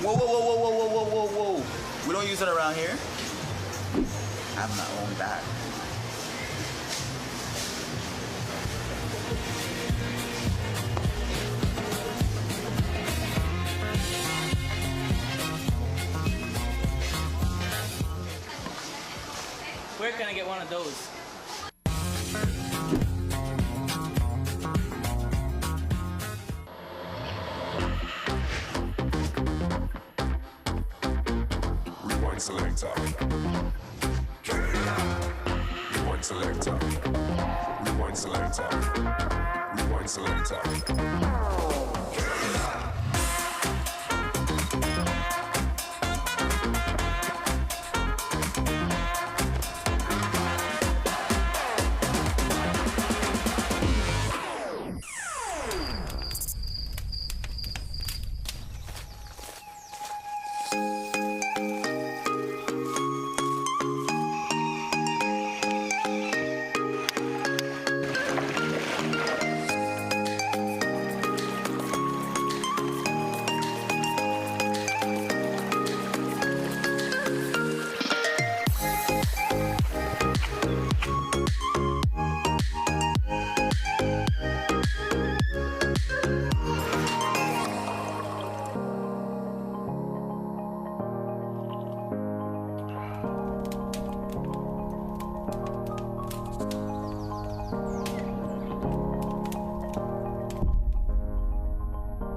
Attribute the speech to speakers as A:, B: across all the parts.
A: Whoa, whoa, whoa, whoa, whoa, whoa, whoa, whoa, whoa. We don't use it around here. I have my own bag.
B: Where can I get one of those?
C: Rewind selector. Rewind selector. Rewind selector. Rewind selector.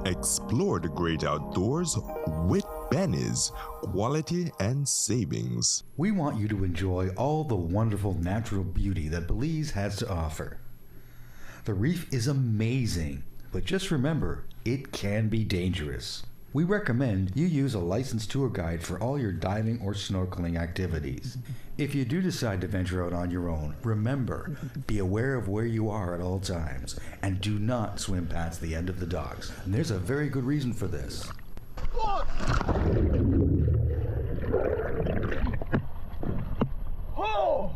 D: Explore the great outdoors with Benny's Quality and Savings.
E: We want you to enjoy all the wonderful natural beauty that Belize has to offer. The reef is amazing, but just remember, it can be dangerous. We recommend you use a licensed tour guide for all your diving or snorkeling activities. If you do decide to venture out on your own, remember, be aware of where you are at all times, and do not swim past the end of the docks. And there's a very good reason for this.
F: Oh! Oh!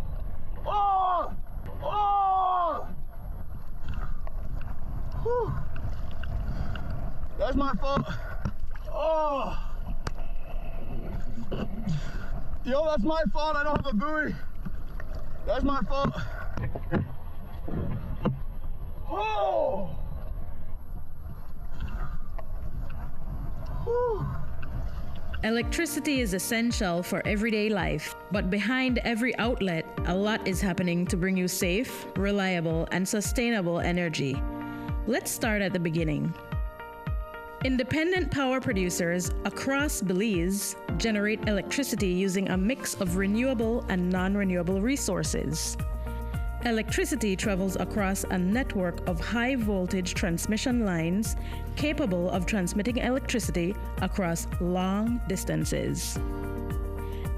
F: Oh! Whew. That's my fault. Oh! Yo, that's my fault. I don't have a buoy. That's my fault. Oh! Whew.
G: Electricity is essential for everyday life, but behind every outlet, a lot is happening to bring you safe, reliable, and sustainable energy. Let's start at the beginning. Independent power producers across Belize generate electricity using a mix of renewable and non-renewable resources. Electricity travels across a network of high-voltage transmission lines capable of transmitting electricity across long distances.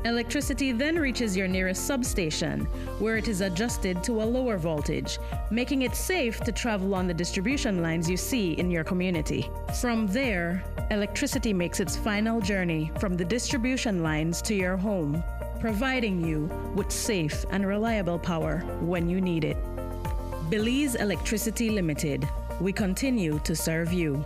G: Electricity then reaches your nearest substation, where it is adjusted to a lower voltage, making it safe to travel on the distribution lines you see in your community. From there, electricity makes its final journey from the distribution lines to your home, providing you with safe and reliable power when you need it. Belize Electricity Limited. We continue to serve you.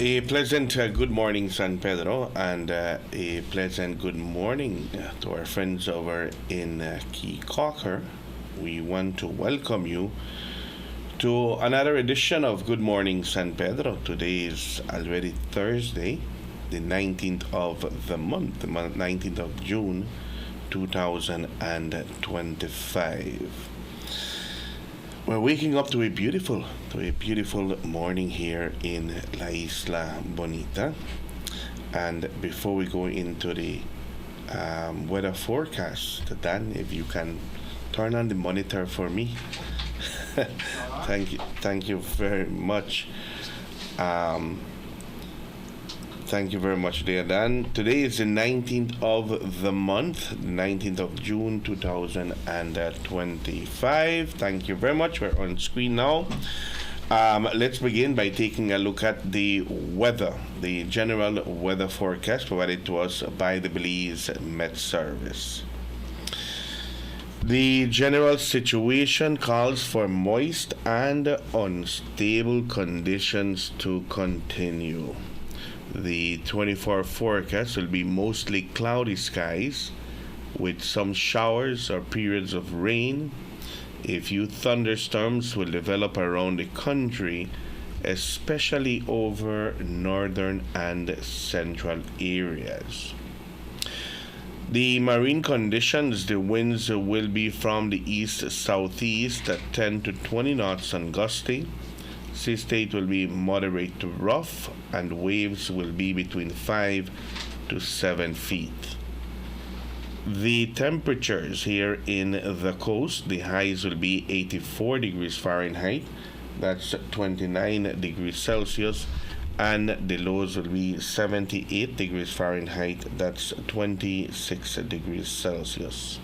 H: A pleasant good morning, San Pedro, and a pleasant good morning to our friends over in Key Cocker. We want to welcome you to another edition of Good Morning San Pedro. Today is already Thursday, the 19th of the month, the 19th of June, 2025. We're waking up to a beautiful morning here in La Isla Bonita. And before we go into the weather forecast, Dan, if you can turn on the monitor for me. Thank you very much. Thank you very much, dear Dan. Today is the 19th of the month, 19th of June, 2025. Thank you very much. We're on screen now. Let's begin by taking a look at the weather, the general weather forecast provided to us by the Belize Met Service. The general situation calls for moist and unstable conditions to continue. The 24-hour forecast will be mostly cloudy skies with some showers or periods of rain. A few thunderstorms will develop around the country, especially over northern and central areas. The marine conditions, the winds will be from the east-southeast at 10 to 20 knots and gusty. Sea state will be moderate to rough, and waves will be between 5 to 7 feet. The temperatures here in the coast, the highs will be 84 degrees Fahrenheit, that's 29 degrees Celsius, and the lows will be 78 degrees Fahrenheit, that's 26 degrees Celsius.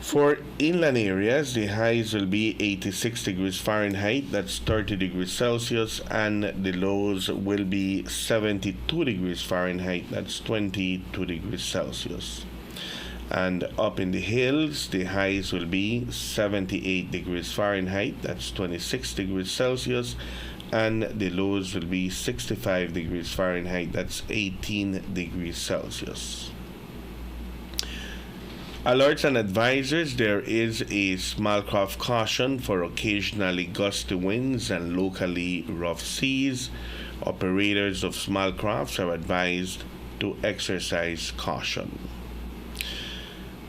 H: For inland areas, the highs will be 86 degrees Fahrenheit, that's 30 degrees Celsius, and the lows will be 72 degrees Fahrenheit, that's 22 degrees Celsius. And up in the hills, the highs will be 78 degrees Fahrenheit, that's 26 degrees Celsius, and the lows will be 65 degrees Fahrenheit, that's 18 degrees Celsius. Alerts and advisors, there is a small craft caution for occasionally gusty winds and locally rough seas. Operators of small crafts are advised to exercise caution.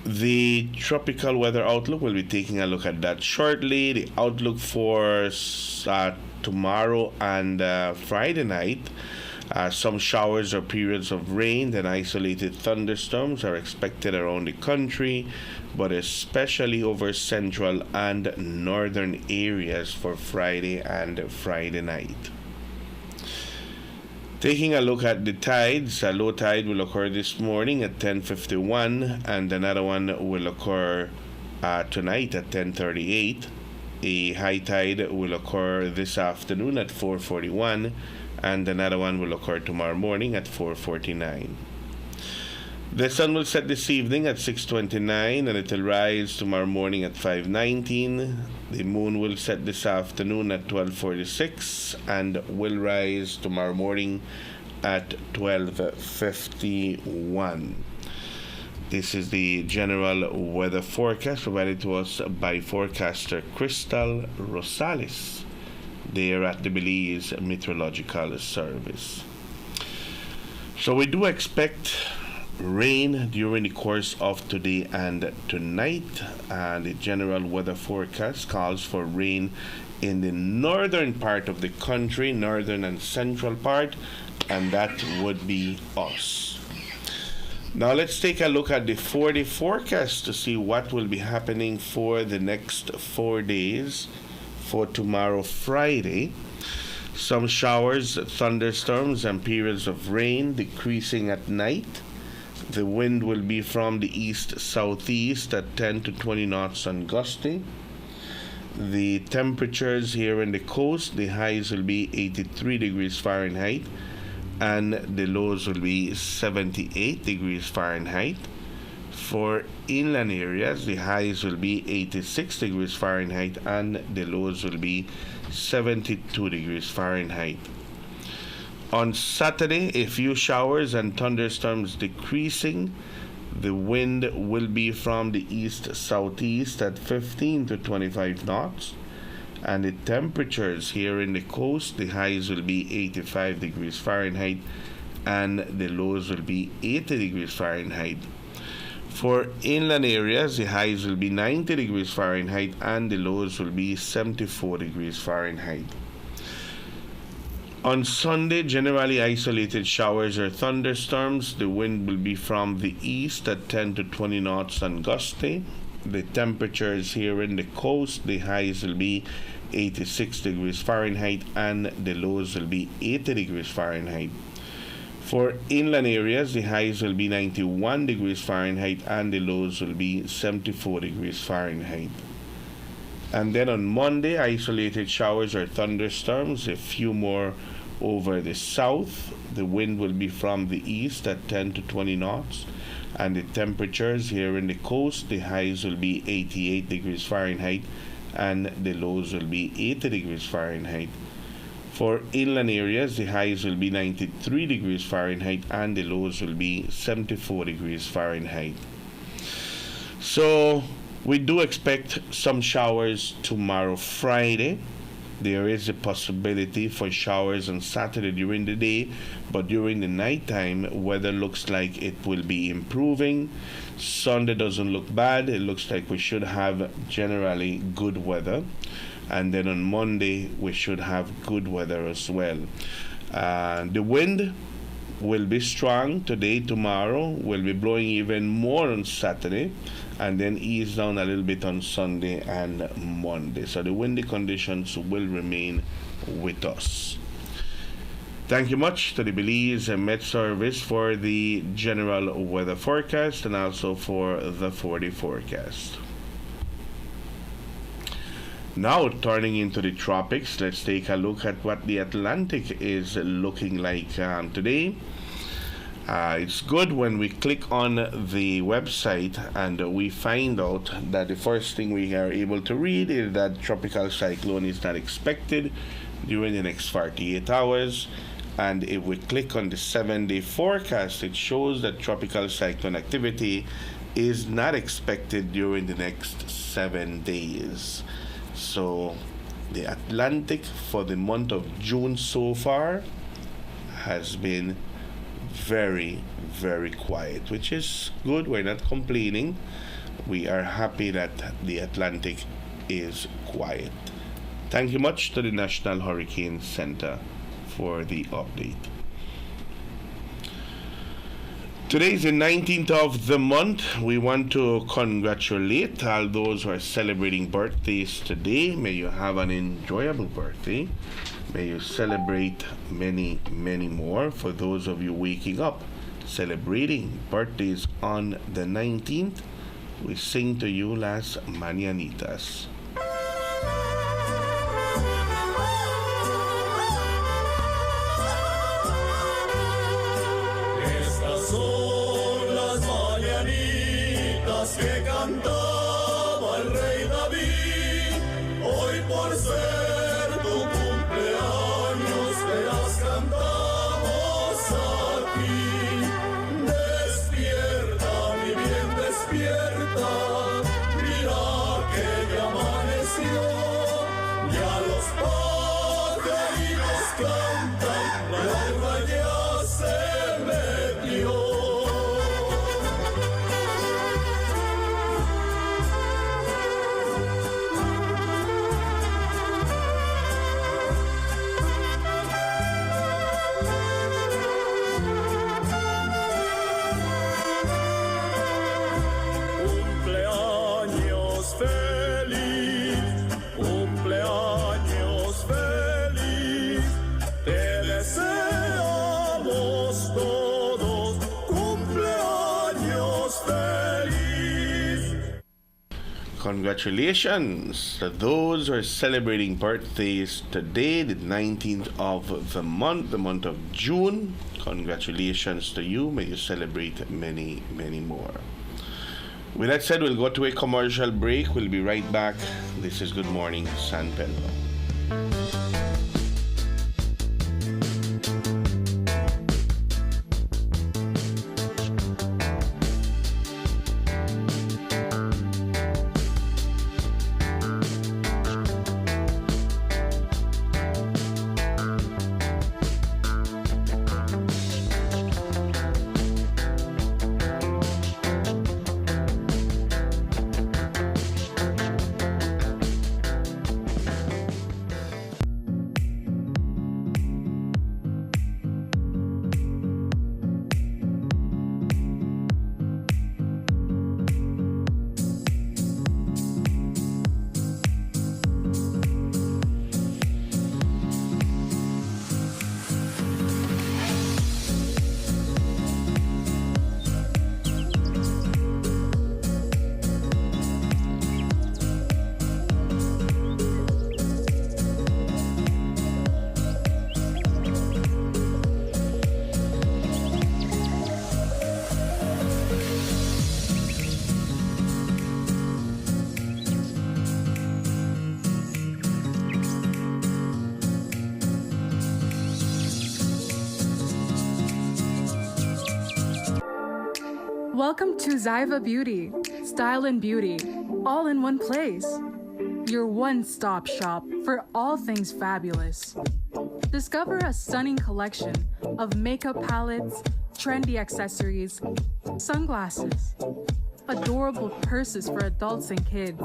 H: The tropical weather outlook, we'll be taking a look at that shortly. The outlook for tomorrow and Friday night. Some showers or periods of rain and isolated thunderstorms are expected around the country, but especially over central and northern areas for Friday and Friday night. Taking a look at the tides, a low tide will occur this morning at 10:51, and another one will occur tonight at 10:38. A high tide will occur this afternoon at 4:41, and another one will occur tomorrow morning at 4:49. The sun will set this evening at 6:29, and it will rise tomorrow morning at 5:19. The moon will set this afternoon at 12:46 and will rise tomorrow morning at 12:51. This is the general weather forecast provided to us by forecaster Crystal Rosales. They are at the Belize Meteorological Service. So we do expect rain during the course of today and tonight. The general weather forecast calls for rain in the northern part of the country, northern and central part, and that would be us. Now let's take a look at the 4-day forecast to see what will be happening for the next 4 days. For tomorrow, Friday, some showers, thunderstorms, and periods of rain decreasing at night. The wind will be from the east-southeast at 10 to 20 knots and gusty. The temperatures here in the coast, the highs will be 83 degrees Fahrenheit, and the lows will be 78 degrees Fahrenheit. For inland areas, the highs will be 86 degrees Fahrenheit and the lows will be 72 degrees Fahrenheit. On Saturday, a few showers and thunderstorms decreasing. The wind will be from the east-southeast at 15 to 25 knots. And the temperatures here in the coast, the highs will be 85 degrees Fahrenheit and the lows will be 80 degrees Fahrenheit. For inland areas, the highs will be 90 degrees Fahrenheit and the lows will be 74 degrees Fahrenheit. On Sunday, generally isolated showers or thunderstorms. The wind will be from the east at 10 to 20 knots and gusty. The temperatures here in the coast, the highs will be 86 degrees Fahrenheit and the lows will be 80 degrees Fahrenheit. For inland areas, the highs will be 91 degrees Fahrenheit and the lows will be 74 degrees Fahrenheit. And then on Monday, isolated showers or thunderstorms, a few more over the south. The wind will be from the east at 10 to 20 knots. And the temperatures here in the coast, the highs will be 88 degrees Fahrenheit and the lows will be 80 degrees Fahrenheit. For inland areas, the highs will be 93 degrees Fahrenheit and the lows will be 74 degrees Fahrenheit. So we do expect some showers tomorrow, Friday. There is a possibility for showers on Saturday during the day, but during the nighttime, weather looks like it will be improving. Sunday doesn't look bad. It looks like we should have generally good weather. And then on Monday, we should have good weather as well. The wind will be strong today, tomorrow, will be blowing even more on Saturday, and then ease down a little bit on Sunday and Monday. So the windy conditions will remain with us. Thank you much to the Belize Met Service for the general weather forecast and also for the 4-day forecast. Now turning into the tropics, let's take a look at what the Atlantic is looking like today. It's good when we click on the website and we find out that the first thing we are able to read is that tropical cyclone is not expected during the next 48 hours. And if we click on the 7-day forecast, it shows that tropical cyclone activity is not expected during the next 7 days. So the Atlantic for the month of June so far has been very, very quiet, which is good. We're not complaining. We are happy that the Atlantic is quiet. Thank you much to the National Hurricane Center for the update. Today is the 19th of the month. We want to congratulate all those who are celebrating birthdays today. May you have an enjoyable birthday. May you celebrate many, many more. For those of you waking up, celebrating birthdays on the 19th, we sing to you Las Mañanitas.
I: Que cantaba el rey David, hoy por ser tu cumpleaños te las cantamos a ti. Despierta, mi bien, despierta, mira que ya amaneció, ya los pajaritos cantan, la alba ya se metió.
H: Congratulations to those who are celebrating birthdays today, the 19th of the month of June. Congratulations to you. May you celebrate many, many more. With that said, we'll go to a commercial break. We'll be right back. This is Good Morning San Pedro.
J: Welcome to Zyva Beauty, style and beauty, all in one place. Your one-stop shop for all things fabulous. Discover a stunning collection of makeup palettes, trendy accessories, sunglasses, adorable purses for adults and kids,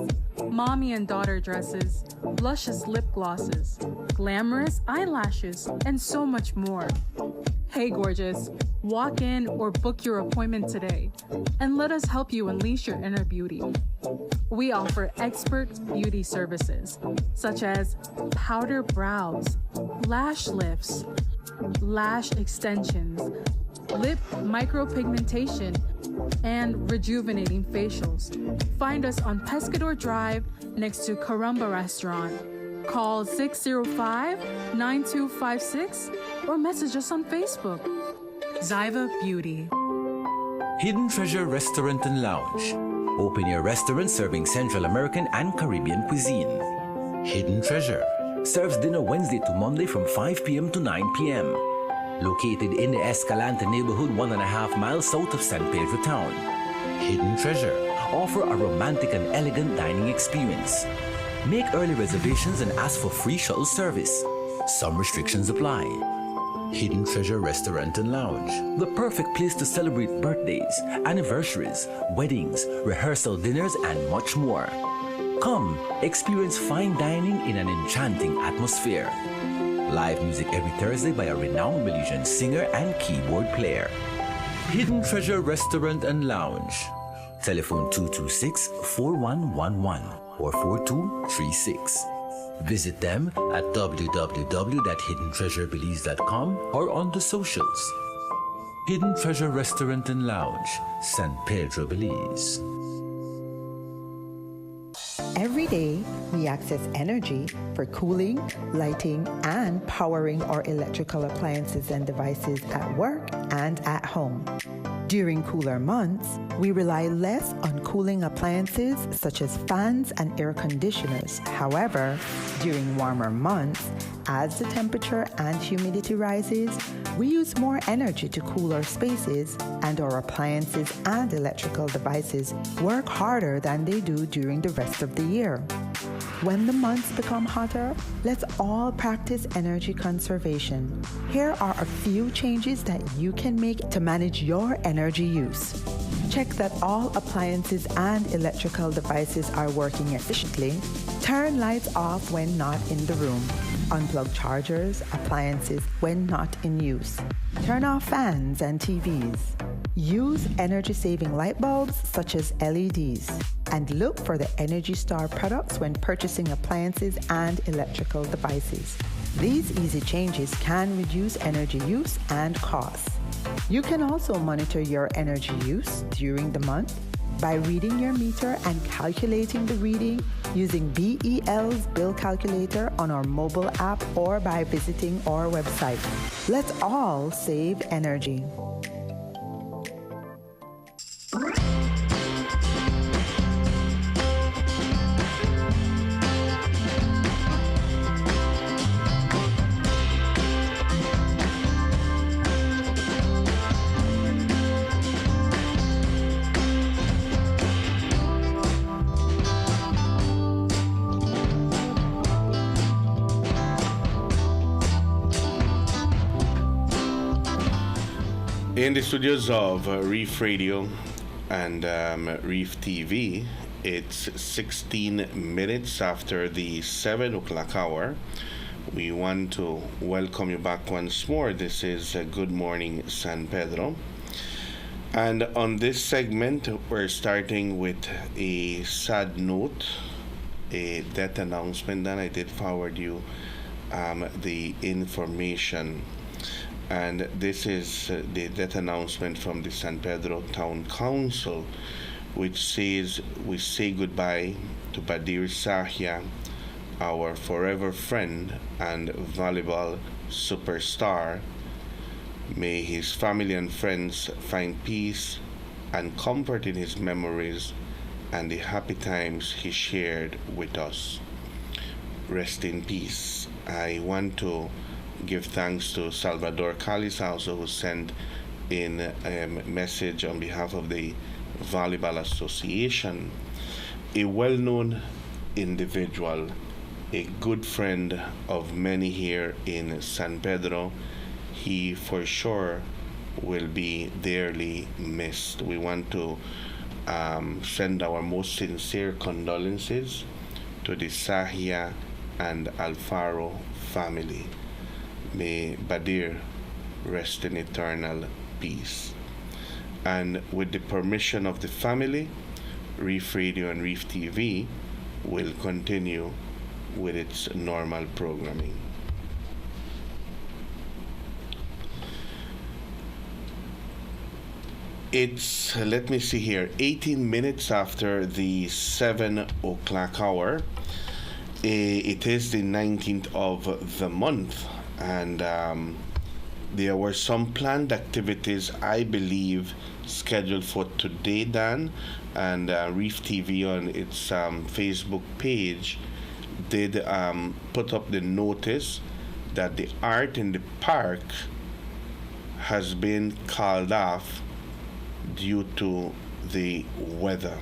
J: mommy and daughter dresses, luscious lip glosses, glamorous eyelashes, and so much more. Hey gorgeous, walk in or book your appointment today and let us help you unleash your inner beauty. We offer expert beauty services such as powder brows, lash lifts, lash extensions, lip micropigmentation, and rejuvenating facials. Find us on Pescador Drive next to Caramba Restaurant. Call 605-9256 or message us on Facebook. Zyva Beauty.
K: Hidden Treasure Restaurant and Lounge. Open air restaurant serving Central American and Caribbean cuisine. Hidden Treasure serves dinner Wednesday to Monday from 5 p.m. to 9 p.m. Located in the Escalante neighborhood 1.5 miles south of San Pedro town. Hidden Treasure offer a romantic and elegant dining experience. Make early reservations and ask for free shuttle service. Some restrictions apply. Hidden Treasure Restaurant and Lounge, the perfect place to celebrate birthdays, anniversaries, weddings, rehearsal dinners, and much more. Come, experience fine dining in an enchanting atmosphere. Live music every Thursday by a renowned Belizean singer and keyboard player. Hidden Treasure Restaurant and Lounge. Telephone 226-4111 or 4236. Visit them at www.hiddentreasurebelize.com or on the socials. Hidden Treasure Restaurant and Lounge, San Pedro, Belize.
L: Every day, we access energy for cooling, lighting, and powering our electrical appliances and devices at work and at home. During cooler months, we rely less on cooling appliances such as fans and air conditioners. However, during warmer months, as the temperature and humidity rises, we use more energy to cool our spaces, and our appliances and electrical devices work harder than they do during the rest of the year. When the months become hotter, let's all practice energy conservation. Here are a few changes that you can make to manage your energy use. Check that all appliances and electrical devices are working efficiently. Turn lights off when not in the room. Unplug chargers, appliances when not in use. Turn off fans and TVs. Use energy-saving light bulbs such as LEDs. And look for the Energy Star products when purchasing appliances and electrical devices. These easy changes can reduce energy use and costs. You can also monitor your energy use during the month by reading your meter and calculating the reading using BEL's bill calculator on our mobile app or by visiting our website. Let's all save energy.
H: In the studios of Reef Radio and Reef TV, it's 16 minutes after the 7 o'clock hour. We want to welcome you back once more. This is Good Morning San Pedro. And on this segment, we're starting with a sad note, a death announcement, and I did forward you the information. And this is the death announcement from the San Pedro Town Council, which says we say goodbye to Badir Sahia, our forever friend and volleyball superstar. May his family and friends find peace and comfort in his memories and the happy times he shared with us. Rest in peace. I want to give thanks to Salvador Callis also, who sent in a message on behalf of the Volleyball Association. A well-known individual, a good friend of many here in San Pedro. He for sure will be dearly missed. We want to send our most sincere condolences to the Sahia and Alfaro family. May Badir rest in eternal peace. And with the permission of the family, Reef Radio and Reef TV will continue with its normal programming. It's, let me see here, 18 minutes after the 7 o'clock hour. It is the 19th of the month, and there were some planned activities, I believe, scheduled for today, Dan, and Reef TV on its Facebook page did put up the notice that the art in the park has been called off due to the weather.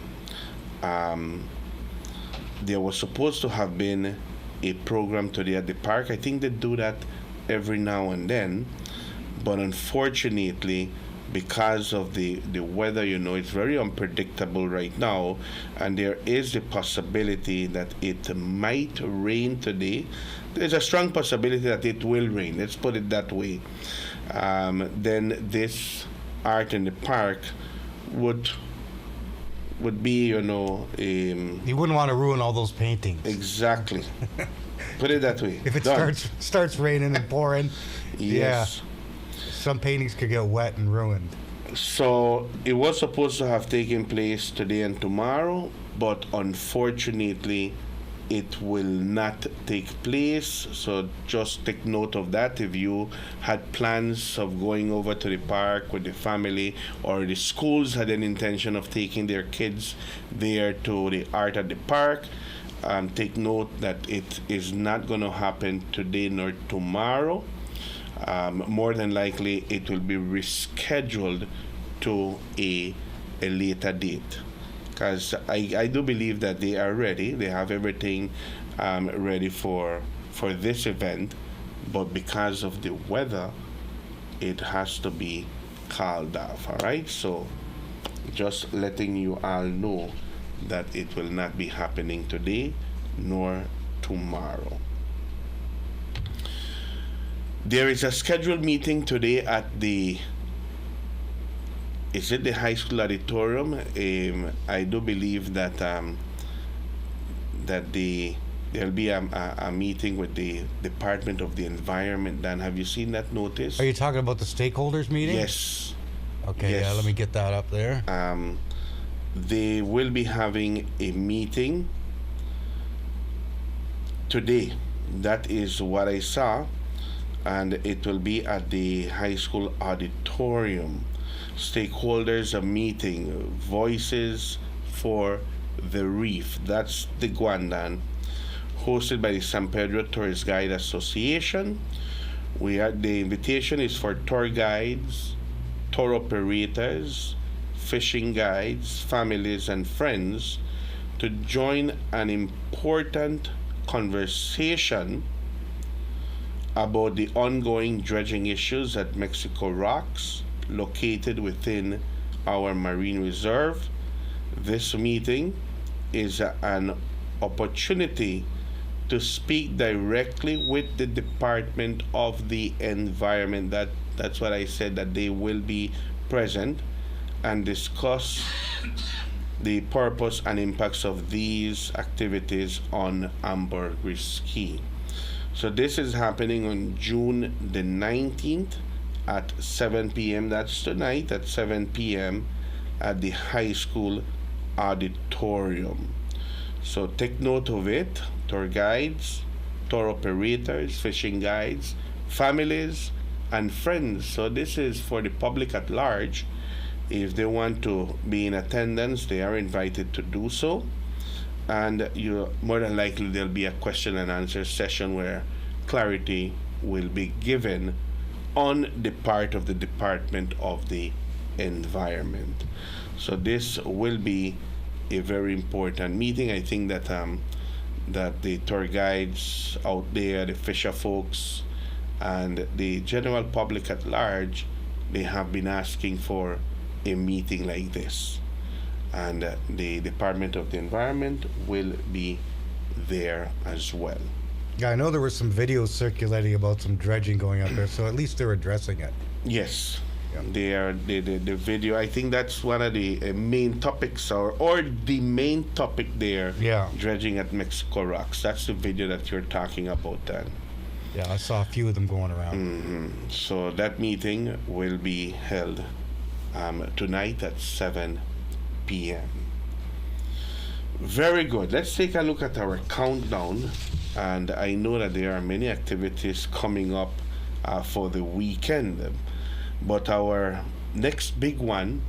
H: There was supposed to have been a program today at the park. I think they do that every now and then, but unfortunately, because of the weather, it's very unpredictable right now, and there is the possibility that it might rain today. There's a strong possibility that it will rain, let's put it that way. Then this art in the park would be,
M: you wouldn't want to ruin all those paintings.
H: Exactly. Put it that way.
M: If it
H: Done.
M: starts raining and pouring,
H: yes.
M: Yeah, some paintings could get wet and ruined.
H: So it was supposed to have taken place today and tomorrow, but unfortunately it will not take place. So just take note of that. If you had plans of going over to the park with the family, or the schools had an intention of taking their kids there to the art at the park, take note that it is not going to happen today nor tomorrow. More than likely it will be rescheduled to a later date, because I do believe that they are ready. They have everything ready for this event, but because of the weather, it has to be called off. All right, so just letting you all know that it will not be happening today nor tomorrow. There is a scheduled meeting today at the high school auditorium. I do believe that there'll be a meeting with the Department of the Environment. Dan, have you seen that notice?
M: Are you talking about the stakeholders meeting?
H: Yes.
M: Okay,
H: yes.
M: Yeah, let me get that up there.
H: They will be having a meeting today. That is what I saw. And it will be at the high school auditorium. Stakeholders are meeting, voices for the reef. That's the Guandan, hosted by the San Pedro Tourist Guide Association. The invitation is for tour guides, tour operators, fishing guides, families, and friends to join an important conversation about the ongoing dredging issues at Mexico Rocks, located within our marine reserve. This meeting is an opportunity to speak directly with the Department of the Environment. That's what I said, that they will be present and discuss the purpose and impacts of these activities on Ambergris Key. So this is happening on June the 19th at 7 p.m. That's tonight at 7 p.m. at the high school auditorium. So take note of it. Tour guides, tour operators, fishing guides, families, and friends. So this is for the public at large. If they want to be in attendance, they are invited to do so. And more than likely there'll be a question and answer session where clarity will be given on the part of the Department of the Environment. So this will be a very important meeting. I think that that the tour guides out there, the fisher folks, and the general public at large, they have been asking for a meeting like this. And the Department of the Environment will be there as well.
M: Yeah, I know there were some videos circulating about some dredging going up there, so at least they're addressing it.
H: Yes. The video, I think that's one of the main topics, or the main topic there.
M: Yeah.
H: Dredging at Mexico Rocks. That's the video that you're talking about, Dan.
M: Yeah, I saw a few of them going around.
H: Mm-hmm. So that meeting will be held tonight at 7 p.m. Very good. Let's take a look at our countdown. And I know that there are many activities coming up for the weekend. But our next big one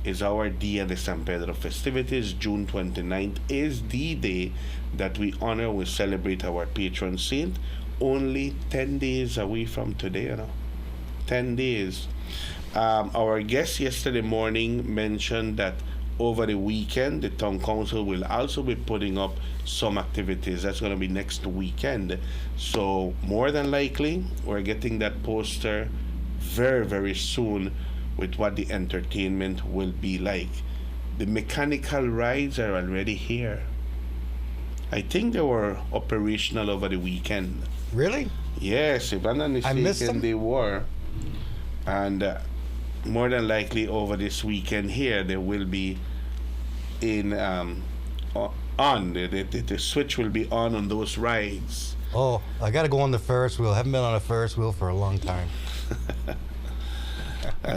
H: is our Dia de San Pedro festivities. June 29th is the day that we honor, we celebrate our patron saint. Only 10 days away from today, 10 days. Our guest yesterday morning mentioned that over the weekend, the town council will also be putting up some activities. That's going to be next weekend. So more than likely, we're getting that poster very, very soon with what the entertainment will be like. The mechanical rides are already here. I think they were operational over the weekend.
M: Really?
H: Yes, if I'm not mistaken, they were. And more than likely over this weekend here, they will be in on. The switch will be on those rides.
M: Oh, I got to go on the Ferris wheel. I haven't been on a Ferris wheel for a long time.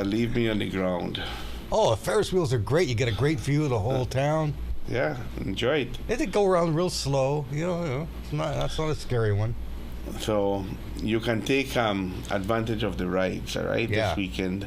H: Leave me on the ground.
M: Oh, Ferris wheels are great. You get a great view of the whole town.
H: Yeah, enjoy it.
M: They go around real slow. That's not a scary one.
H: So you can take advantage of the rides, all right, this weekend.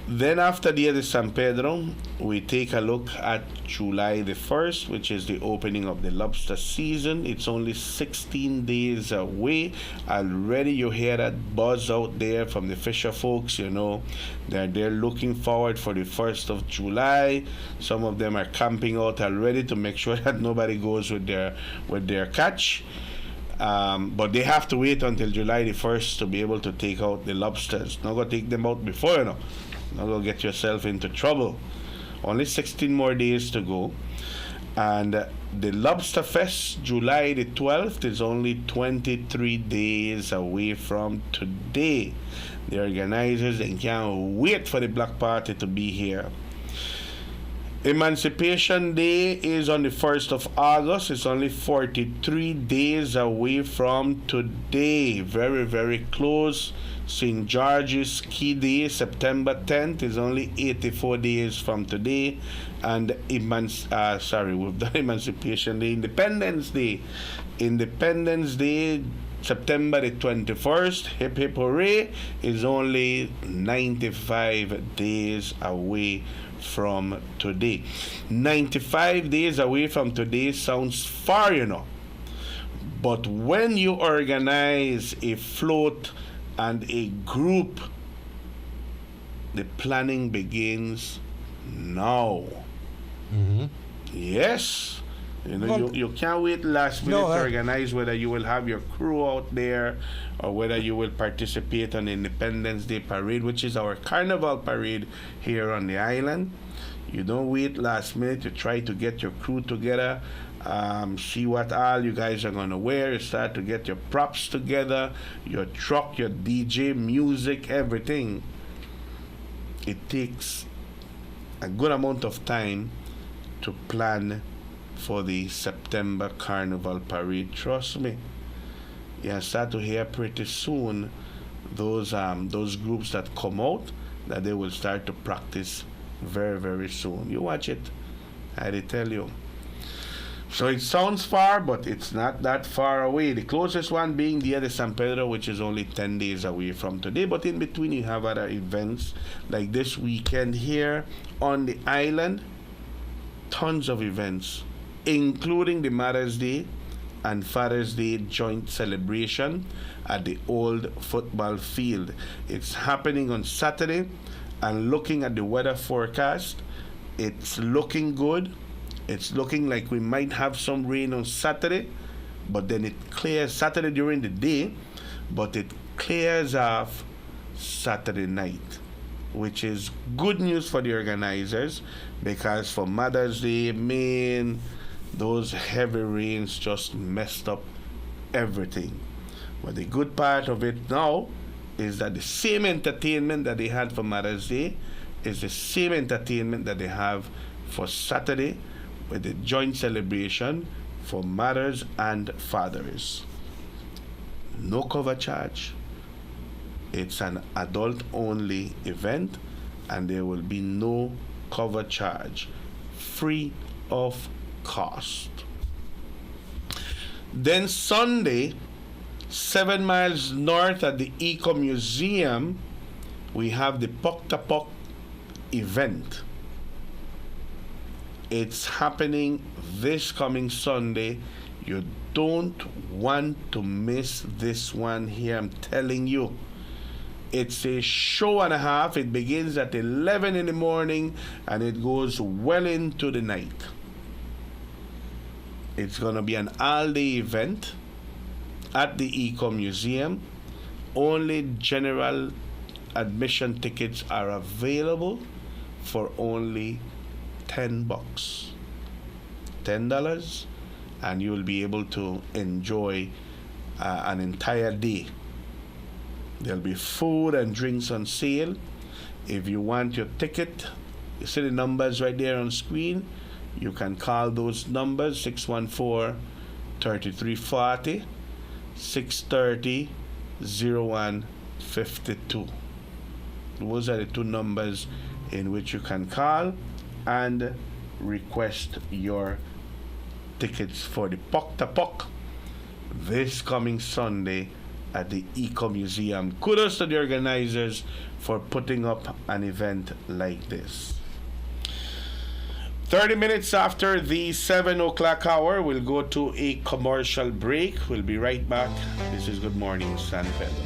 H: Then after Dia de San Pedro, we take a look at July the 1st, which is the opening of the lobster season. It's only 16 days away. Already you hear that buzz out there from the fisher folks, that they're looking forward for the 1st of July. Some of them are camping out already to make sure that nobody goes with their catch. But they have to wait until July the 1st to be able to take out the lobsters. Not going to take them out before, Not going to get yourself into trouble. Only 16 more days to go. And the Lobster Fest, July the 12th, is only 23 days away from today. The organizers, they can't wait for the Black Party to be here. Emancipation Day is on the 1st of August. It's only 43 days away from today. Very, very close. St. George's Key Day, September 10th, is only 84 days from today. And we've done Emancipation Day. Independence Day. Independence Day, September the 21st, hip hip hooray, is only 95 days away from today. 95 days away from today sounds far, But when you organize a float and a group, the planning begins now.
M: Mm-hmm.
H: Yes. You can't wait last minute to organize whether you will have your crew out there or whether you will participate on the Independence Day Parade, which is our carnival parade here on the island. You don't wait last minute. You try to get your crew together, see what all you guys are going to wear. You start to get your props together, your truck, your DJ, music, everything. It takes a good amount of time to plan for the September Carnival Parade. Trust me. You start to hear pretty soon those groups that come out, that they will start to practice very, very soon. You watch it. I tell you. So it sounds far, but it's not that far away. The closest one being Dia de San Pedro, which is only 10 days away from today. But in between, you have other events like this weekend here on the island. Tons of events, including the Mother's Day and Father's Day joint celebration at the old football field. It's happening on Saturday, and looking at the weather forecast, it's looking good. It's looking like we might have some rain on Saturday, but then it clears Saturday during the day, but it clears off Saturday night, which is good news for the organizers, because for Mother's Day, man, those heavy rains just messed up everything. But the good part of it now is that the same entertainment that they had for Mother's Day is the same entertainment that they have for Saturday, with the joint celebration for mothers and fathers. No cover charge. It's an adult-only event, and there will be no cover charge. Free of cost. Then Sunday, 7 miles north at the Eco Museum, we have the Pok Ta Pok event. It's happening this coming Sunday. You don't want to miss this one here, I'm telling you. It's a show and a half. It begins at 11 in the morning and it goes well into the night. It's going to be an all-day event at the Eco Museum. Only general admission tickets are available for only $10. $10, and you will be able to enjoy an entire day. There'll be food and drinks on sale. If you want your ticket, you see the numbers right there on screen. You can call those numbers, 614-3340, 630-0152. Those are the two numbers in which you can call and request your tickets for the Pok Ta Pok this coming Sunday at the Eco Museum. Kudos to the organizers for putting up an event like this. 30 minutes after the 7 o'clock hour, we'll go to a commercial break. We'll be right back. This is Good Morning San Pedro.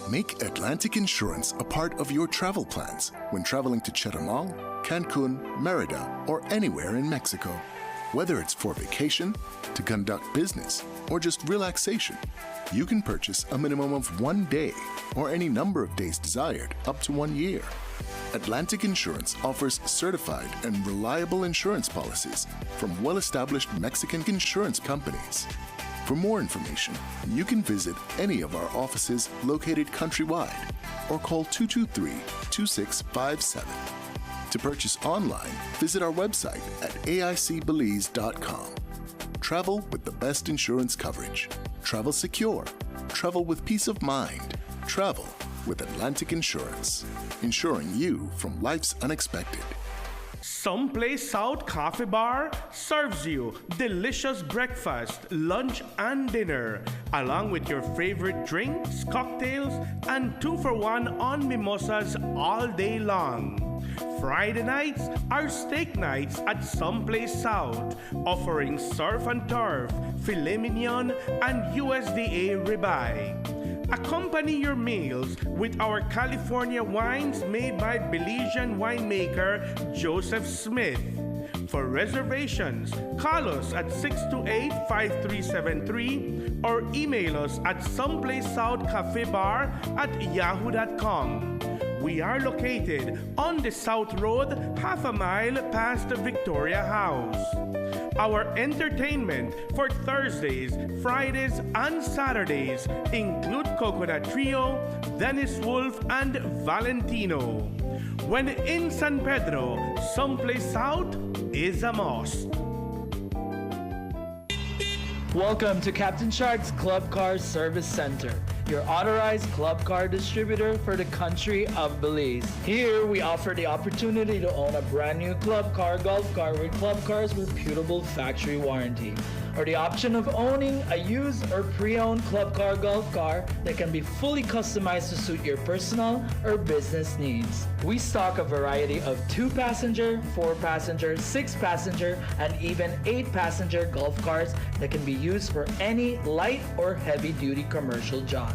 N: Make Atlantic Insurance a part of your travel plans when traveling to Chetumal, Cancun, Merida, or anywhere in Mexico. Whether it's for vacation, to conduct business, or just relaxation, you can purchase a minimum of 1 day or any number of days desired up to 1 year. Atlantic Insurance offers certified and reliable insurance policies from well-established Mexican insurance companies. For more information, you can visit any of our offices located countrywide or call 223-2657. To purchase online, visit our website at aicbelize.com. Travel with the best insurance coverage. Travel secure. Travel with peace of mind. Travel with Atlantic Insurance, insuring you from life's unexpected.
H: Someplace South Coffee Bar serves you delicious breakfast, lunch, and dinner, along with your favorite drinks, cocktails, and 2-for-1 on mimosas all day long. Friday nights are steak nights at Someplace South, offering surf and turf, filet mignon, and USDA ribeye. Accompany your meals with our California wines made by Belizean winemaker Joseph Smith. For reservations, call us at 628-5373 or email us at someplacesouthcafebar@yahoo.com. We are located on the South Road, half a mile past the Victoria House. Our entertainment for Thursdays, Fridays, and Saturdays include Coconut Trio, Dennis Wolf, and Valentino. When in San Pedro, Someplace South is a must.
B: Welcome to Captain Shark's Club Car Service Center, your authorized club car distributor for the country of Belize. Here, we offer the opportunity to own a brand new club car, golf car with club car's reputable factory warranty, or the option of owning a used or pre-owned club car, golf car that can be fully customized to suit your personal or business needs. We stock a variety of 2-passenger, 4-passenger, 6-passenger, and even 8-passenger golf cars that can be used for any light or heavy-duty commercial job.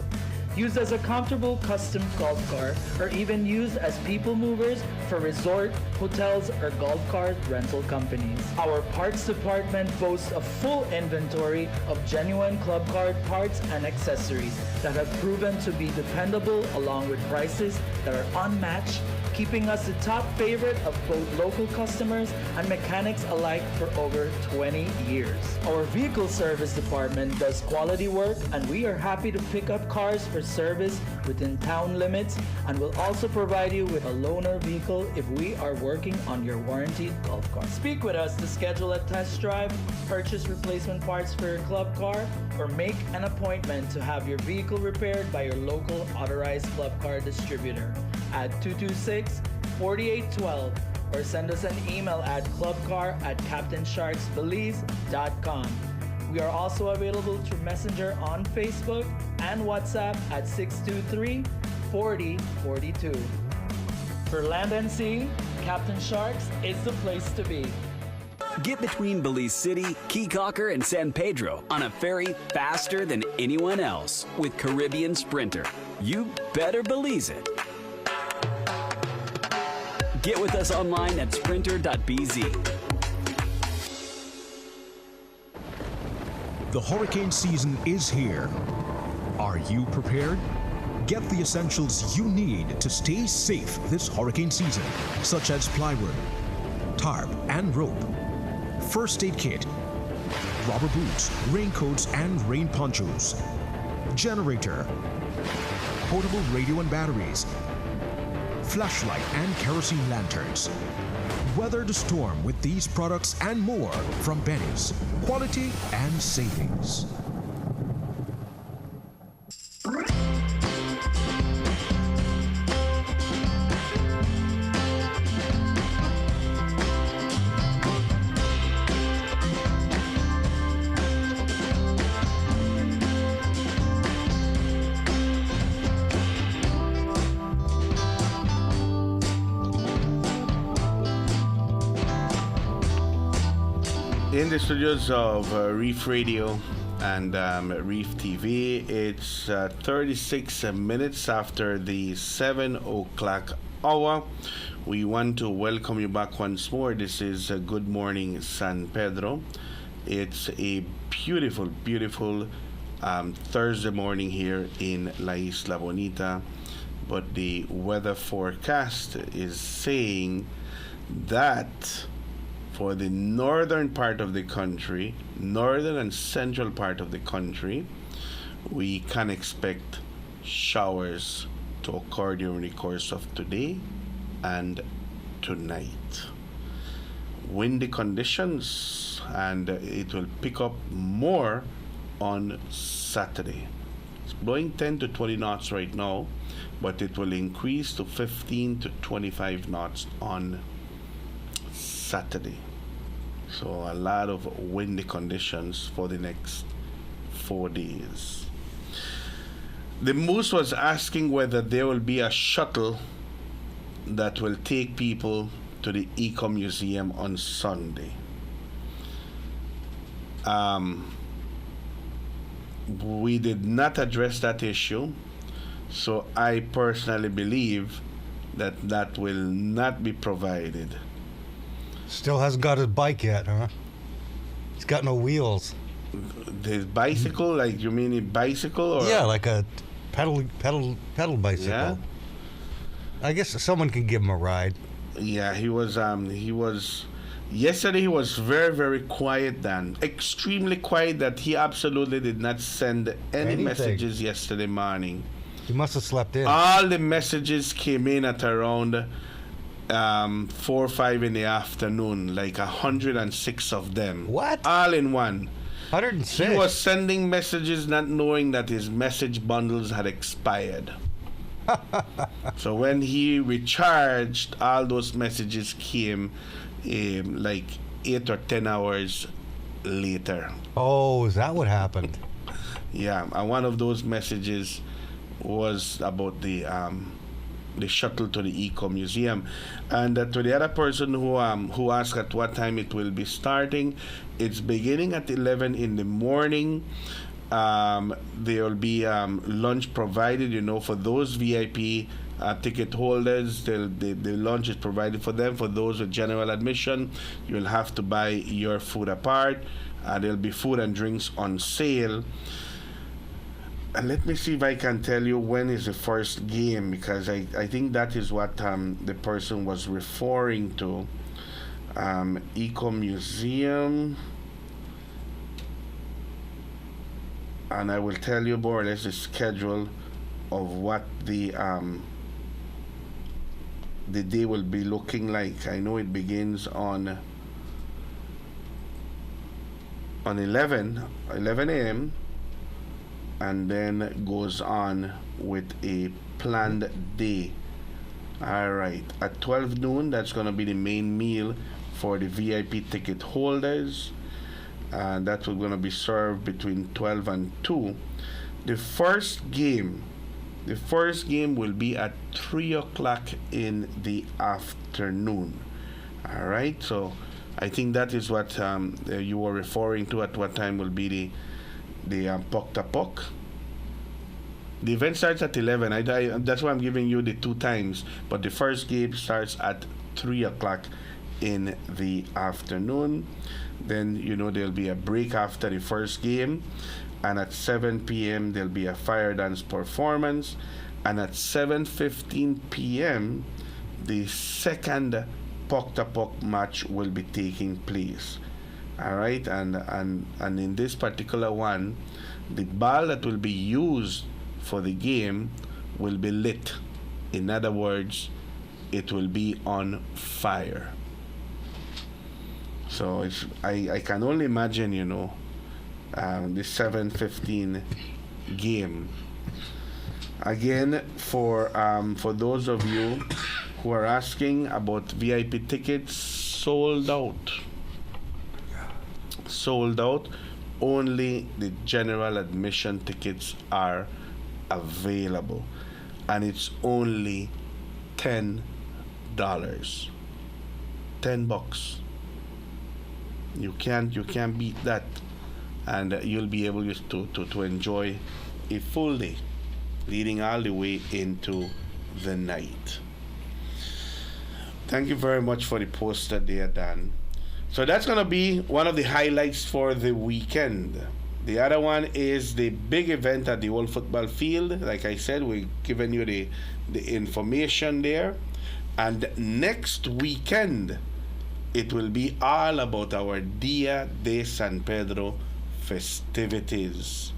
B: Used as a comfortable custom golf car, or even used as people movers for resort, hotels, or golf cart rental companies. Our parts department boasts a full inventory of genuine club car parts and accessories that have proven to be dependable, along with prices that are unmatched, keeping us the top favorite of both local customers and mechanics alike for over 20 years. Our vehicle service department does quality work, and we are happy to pick up cars for service within town limits, and will also provide you with a loaner vehicle if we are working on your warranted golf car. Speak with us to schedule a test drive, purchase replacement parts for your club car, or make an appointment to have your vehicle repaired by your local authorized club car distributor at 226-4812, or send us an email at clubcar@captainsharksbelize.com. We are also available through Messenger on Facebook and WhatsApp at 623-4042. For land and sea, Captain Sharks is the place to be.
O: Get between Belize City, Key Cocker, and San Pedro on a ferry faster than anyone else with Caribbean Sprinter. You better Belize it. Get with us online at sprinter.bz.
P: The hurricane season is here. Are you prepared? Get the essentials you need to stay safe this hurricane season, such as plywood, tarp, and rope, first aid kit, rubber boots, raincoats and rain ponchos, generator, portable radio and batteries, flashlight and kerosene lanterns. Weather the storm with these products and more from Benny's. Quality and savings.
H: In the studios of Reef Radio and Reef TV, it's 36 minutes after the 7 o'clock hour. We want to welcome you back once more. This is Good Morning San Pedro. It's a beautiful, beautiful Thursday morning here in La Isla Bonita, but the weather forecast is saying that for the northern part of the country, northern and central part of the country, we can expect showers to occur during the course of today and tonight. Windy conditions, and it will pick up more on Saturday. It's blowing 10 to 20 knots right now, but it will increase to 15 to 25 knots on Saturday. So a lot of windy conditions for the next 4 days. The Moose was asking whether there will be a shuttle that will take people to the Eco Museum on Sunday. We did not address that issue, so I personally believe that that will not be provided.
M: Still hasn't got his bike yet, huh? He's got no wheels.
H: The bicycle, like you mean a bicycle, or
M: yeah, like a pedal bicycle.
H: Yeah.
M: I guess someone can give him a ride.
H: Yeah, he was yesterday he was very, very quiet, Dan. Extremely quiet, that he absolutely did not send any
M: Anything.
H: messages yesterday morning.
M: He must have slept in.
H: All the messages came in at around 4 or 5 in the afternoon, like 106 of them.
M: What?
H: All in one.
M: 106?
H: He was sending messages not knowing that his message bundles had expired. So when he recharged, all those messages came like 8 or 10 hours later.
M: Oh, is that what happened?
H: Yeah, and one of those messages was about the shuttle to the Eco Museum. And to the other person who asked at what time it will be starting, it's beginning at 11 in the morning. There will be lunch provided, for those VIP ticket holders. The lunch is provided for them. For those with general admission, you'll have to buy your food apart. There'll be food and drinks on sale. And let me see if I can tell you when is the first game, because I think that is what the person was referring to. Eco Museum. And I will tell you more or less the schedule of what the day will be looking like. I know it begins on 11 a.m. and then goes on with a planned day. All right, at 12 noon, that's going to be the main meal for the VIP ticket holders. And that's going to be served between 12 and 2. The first game will be at 3 o'clock in the afternoon. All right, so I think that is what you were referring to, at what time will be the puck to puck. The event starts at 11. That's why I'm giving you the 2 times, but the first game starts at 3 o'clock in the afternoon. Then there'll be a break after the first game, and at 7 p.m. there'll be a fire dance performance, and at 7:15 p.m. the second puck to puck match will be taking place. All right, and in this particular one, the ball that will be used for the game will be lit. In other words, it will be on fire. So I can only imagine, the 7:15 game. Again, for those of you who are asking about VIP tickets, sold out. Sold out. Only the general admission tickets are available, and it's only $10. $10. You can't beat that, and you'll be able to enjoy a full day, leading all the way into the night. Thank you very much for the poster there, Dan. So that's gonna be one of the highlights for the weekend. The other one is the big event at the old football field. Like I said, we're giving you the information there, and next weekend it will be all about our Dia de San Pedro festivities.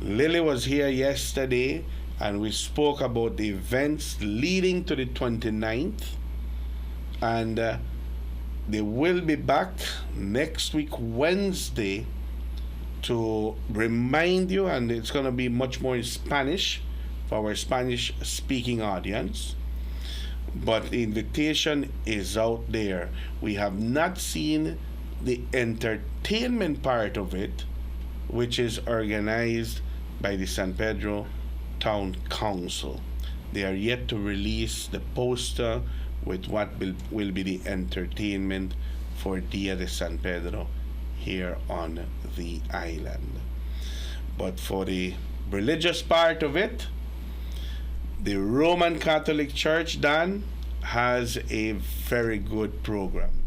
H: Lily was here yesterday, and we spoke about the events leading to the 29th, and they will be back next week, Wednesday, to remind you, and it's going to be much more in Spanish for our Spanish-speaking audience. but the invitation is out there. We have not seen the entertainment part of it, which is organized by the San Pedro Town Council. They are yet to release the poster with what will be the entertainment for Dia de San Pedro here on the island. But for the religious part of it, the Roman Catholic Church, Dan, has a very good program.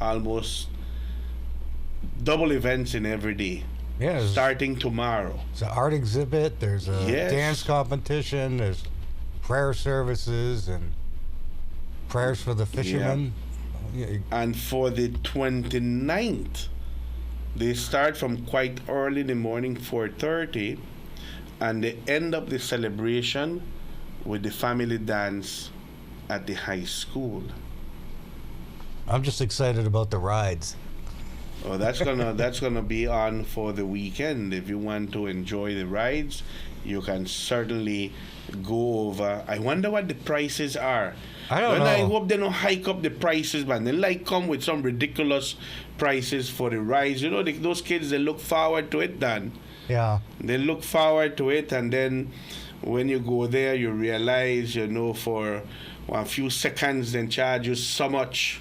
H: Almost double events in every day.
M: Yeah,
H: starting tomorrow.
M: There's an art exhibit, there's a dance competition, there's prayer services and prayers for the fishermen.
H: Yeah. And for the 29th, they start from quite early in the morning, 4:30, and they end up the celebration with the family dance at the high school.
M: I'm just excited about the rides.
H: Oh, that's gonna be on for the weekend. If you want to enjoy the rides, you can certainly go over. I wonder what the prices are.
M: I don't know.
H: I hope they don't hike up the prices, man. They like come with some ridiculous prices for the rides. You know, those kids, they look forward to it, Dan.
M: Yeah.
H: They look forward to it, and then when you go there, you realize, you know, for a few seconds, then charge you so much.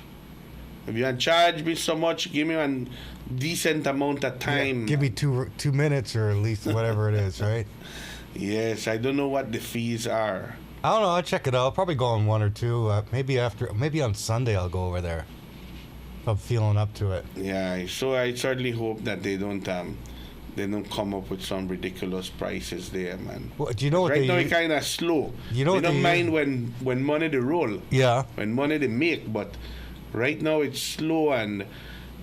H: If you charge me so much, give me a decent amount of time.
M: Yeah, give me 2 minutes or at least whatever it is, right?
H: Yes, I don't know what the fees are.
M: I don't know. I'll check it out. I'll probably go on one or two. Maybe on Sunday I'll go over there if I'm feeling up to it.
H: Yeah, so I certainly hope that they don't come up with some ridiculous prices there, man.
M: Well, do you know what
H: right now it's kind of slow. You know, don't mind when money they roll.
M: Yeah.
H: When money they make, but right now it's slow, and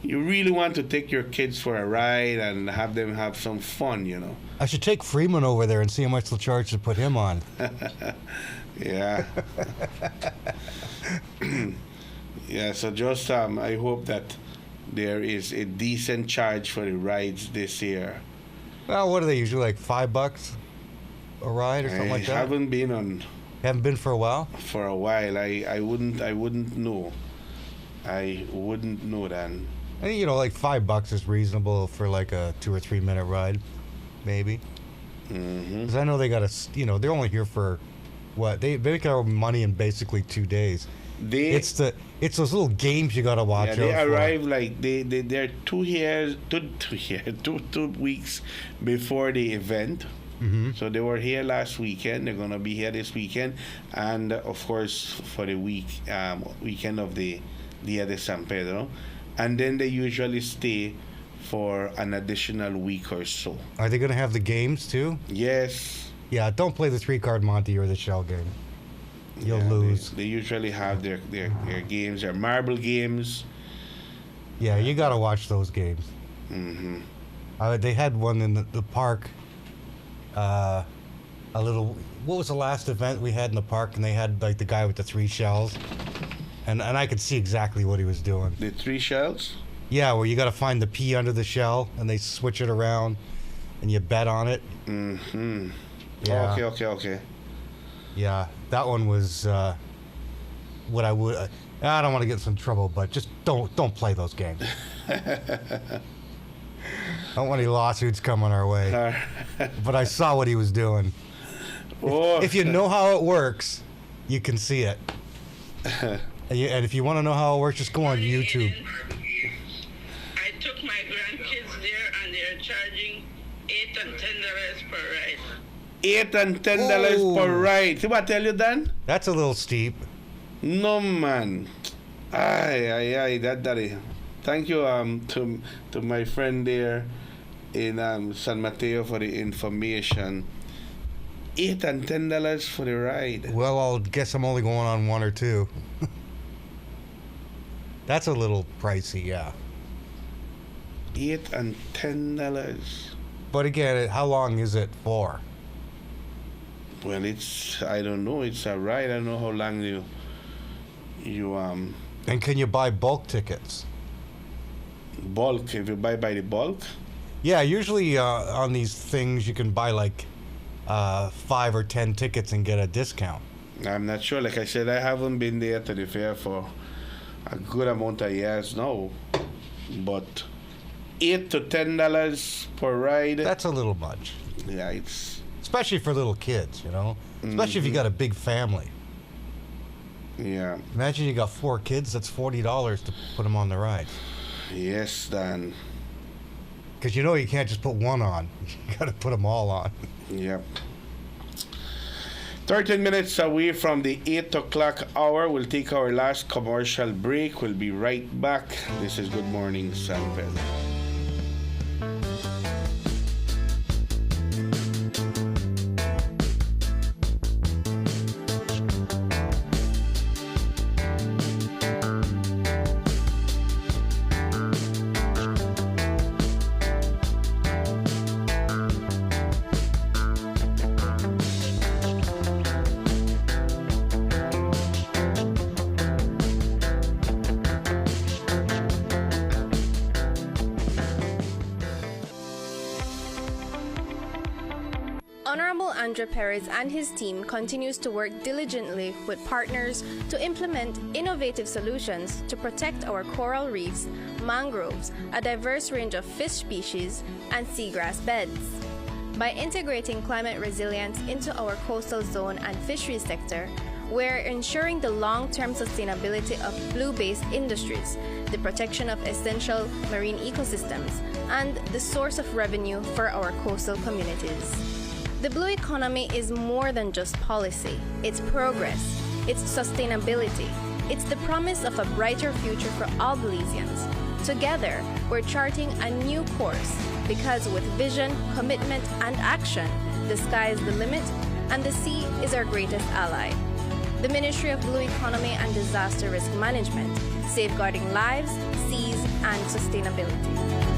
H: you really want to take your kids for a ride and have them have some fun, you know.
M: I should take Freeman over there and see how much they'll charge to put him on.
H: Yeah. Yeah, so just I hope that there is a decent charge for the rides this year.
M: Well, what are they usually, like $5 a ride or something like that?
H: I haven't been on.
M: Haven't been for a while?
H: For a while. I wouldn't know. I wouldn't know then.
M: I think, you know, like $5 is reasonable for like a 2 or 3 minute ride, maybe. Because I know they got to, you know, they're only here for what? They make our money in basically 2 days. It's those little games you got to watch.
H: Yeah, they arrive like they're 2 weeks before the event. So they were here last weekend. They're gonna be here this weekend, and of course for the weekend of the Dia de San Pedro, and then they usually stay for an additional week or so.
M: Are they gonna have the games too?
H: Yes.
M: Yeah, don't play the 3-card Monte or the shell game. You'll lose.
H: They usually have their games, their marble games.
M: Yeah, you gotta watch those games. They had one in the park. What was the last event we had in the park? And they had like the guy with the 3 shells, and I could see exactly what he was doing.
H: The 3 shells?
M: Yeah, where you got to find the P under the shell, and they switch it around, and you bet on it. Yeah.
H: Okay.
M: Yeah, that one was what I would. I don't want to get in some trouble, but just don't play those games. Don't want any lawsuits coming our way. But I saw what he was doing. If you know how it works, you can see it. And if you want to know how it works, just go on YouTube.
Q: I took my grandkids there, and they're charging $8 and $10 per ride.
H: $8 and $10 per ride. See what I tell you, Dan?
M: That's a little steep.
H: No, man. Aye, that. Thank you to my friend there in San Mateo for the information. $8 and $10 for the ride.
M: Well, I'll guess I'm only going on 1 or 2. That's a little pricey, yeah.
H: $8 and $10.
M: But again, how long is it for?
H: Well, I don't know. It's a ride. I don't know how long you
M: And can you buy bulk tickets?
H: Bulk? If you buy by the bulk?
M: Yeah, usually on these things you can buy like 5 or 10 tickets and get a discount.
H: I'm not sure. Like I said, I haven't been there to the fair for a good amount of years now. But $8 to $10 per ride.
M: That's a little much.
H: Yeah, it's...
M: Especially for little kids, you know? Especially if you got a big family.
H: Yeah.
M: Imagine you got 4 kids, that's $40 to put them on the ride.
H: Yes, Dan.
M: Because you know you can't just put one on. You got to put them all on.
H: Yep. 13 minutes away from the 8 o'clock hour. We'll take our last commercial break. We'll be right back. This is Good Morning San Pedro.
R: Honorable Andre Perez and his team continues to work diligently with partners to implement innovative solutions to protect our coral reefs, mangroves, a diverse range of fish species, and seagrass beds. By integrating climate resilience into our coastal zone and fisheries sector, we're ensuring the long-term sustainability of blue-based industries, the protection of essential marine ecosystems, and the source of revenue for our coastal communities. The blue economy is more than just policy. It's progress. It's sustainability. It's the promise of a brighter future for all Belizeans. Together, we're charting a new course because with vision, commitment, and action, the sky is the limit and the sea is our greatest ally. The Ministry of Blue Economy and Disaster Risk Management, safeguarding lives, seas, and sustainability.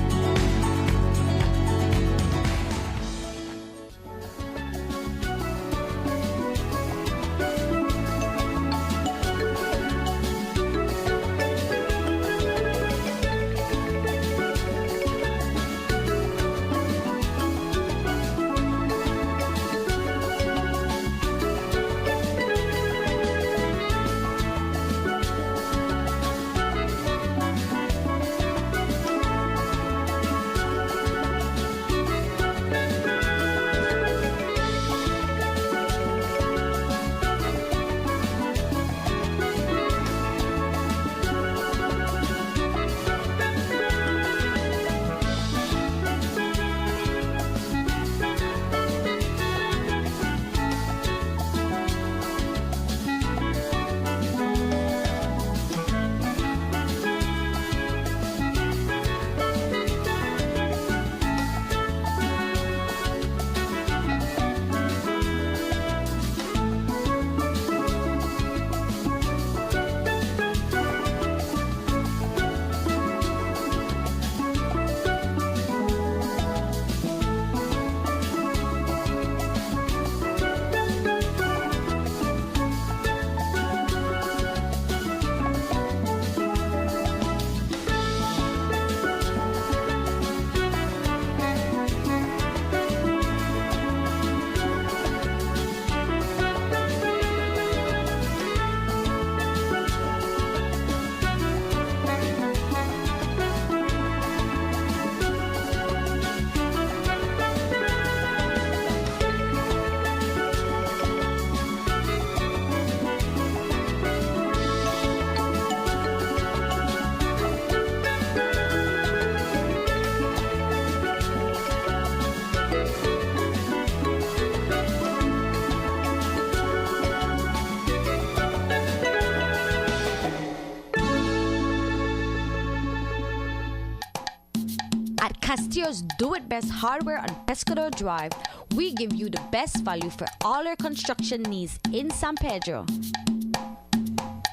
S: Castillo's Do It Best Hardware on Pescador Drive, we give you the best value for all your construction needs in San Pedro.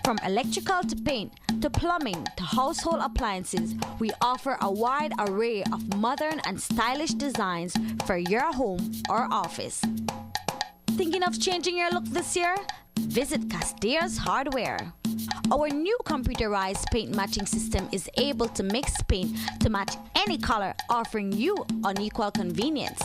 S: From electrical to paint, to plumbing, to household appliances, we offer a wide array of modern and stylish designs for your home or office. Thinking of changing your look this year? Visit Castillo's Hardware. Our new computerized paint matching system is able to mix paint to match any color, offering you unequal convenience.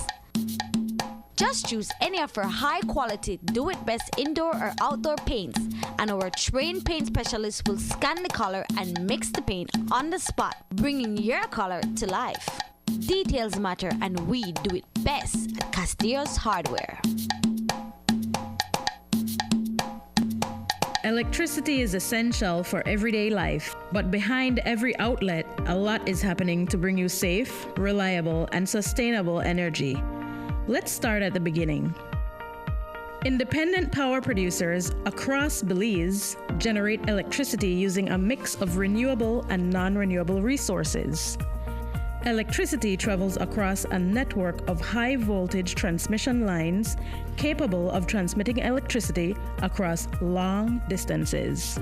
S: Just choose any of our high-quality, do-it-best indoor or outdoor paints, and our trained paint specialists will scan the color and mix the paint on the spot, bringing your color to life. Details matter, and we do it best at Castillo's Hardware.
G: Electricity is essential for everyday life, but behind every outlet, a lot is happening to bring you safe, reliable, and sustainable energy. Let's start at the beginning. Independent power producers across Belize generate electricity using a mix of renewable and non-renewable resources. Electricity travels across a network of high-voltage transmission lines capable of transmitting electricity across long distances.